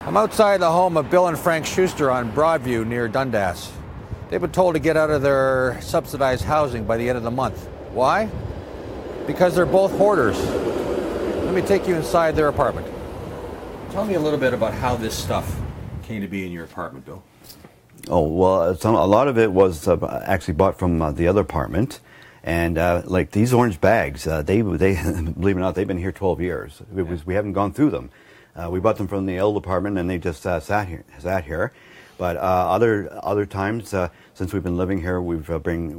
I'm outside the home of Bill and Frank Schuster on Broadview near Dundas. They've been told to get out of their subsidized housing by the end of the month. Why? Because they're both hoarders. Let me take you inside their apartment. Tell me a little bit about how this stuff came to be in your apartment, Bill. Oh, well, a lot of it was actually bought from the other apartment. And like these orange bags, they believe it or not, they've been here 12 years. We haven't gone through them. We bought them from the old apartment, and they just sat here. But other times, since we've been living here, we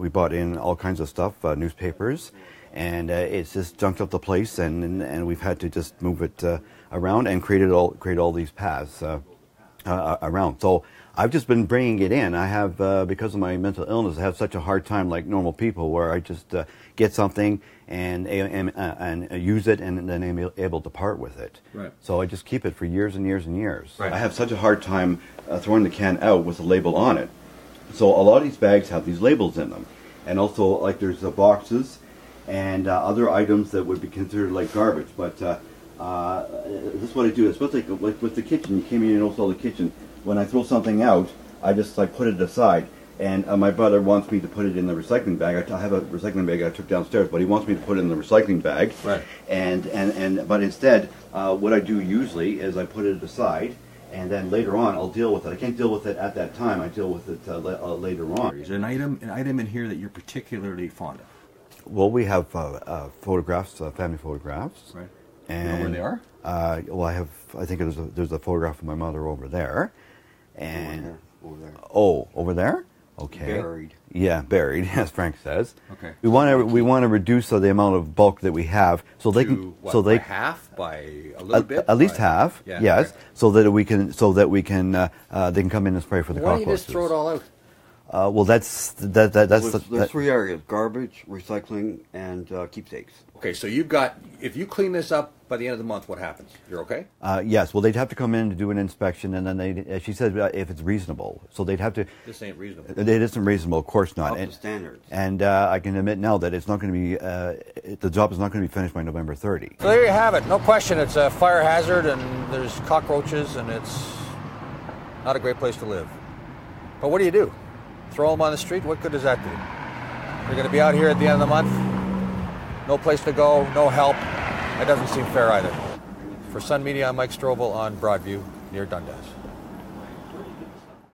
bought in all kinds of stuff, newspapers, and it's just junked up the place, and we've had to just move it around and create all these paths around. So I've just been bringing it in. I have, because of my mental illness, I have such a hard time like normal people, where I just get something and use it, and then I'm able to part with it. Right. So I just keep it for years and years and years. Right. I have such a hard time throwing the can out with a label on it. So a lot of these bags have these labels in them, and also like there's the boxes and other items that would be considered like garbage. But this is what I do. Especially like with the kitchen. You came in and also the kitchen. When I throw something out, I just like put it aside. And my brother wants me to put it in the recycling bag. I have a recycling bag I took downstairs, but he wants me to put it in the recycling bag. Right. But instead, what I do usually is I put it aside, and then later on I'll deal with it. I can't deal with it at that time. I deal with it later on. Is there an item in here that you're particularly fond of? Well, we have photographs, family photographs. Right. And you know where they are? Well, I think there's a photograph of my mother over there. And over there. Oh, over there? Okay. Buried. Yeah, buried, as Frank says. Okay. We want to reduce the amount of bulk that we have, so they can by half, by a little bit, at least half. Yeah, yes, okay. so that they can come in and spray for the cockroaches. Why don't you just throw it all out? Well, that's There's three areas: garbage, recycling, and keepsakes. Okay, so if you clean this up by the end of the month, what happens? You're okay? Yes. Well, they'd have to come in to do an inspection, and then she said if it's reasonable. So they'd have to. This ain't reasonable. It isn't reasonable, of course not. Up to standards. And I can admit now that it's not going to be. The job is not going to be finished by November 30. So there you have it. No question, it's a fire hazard, and there's cockroaches, and it's not a great place to live. But what do? Throw them on the street? What good does that do? You're going to be out here at the end of the month. No place to go, no help. That doesn't seem fair either. For Sun Media, I'm Mike Strobel on Broadview near Dundas.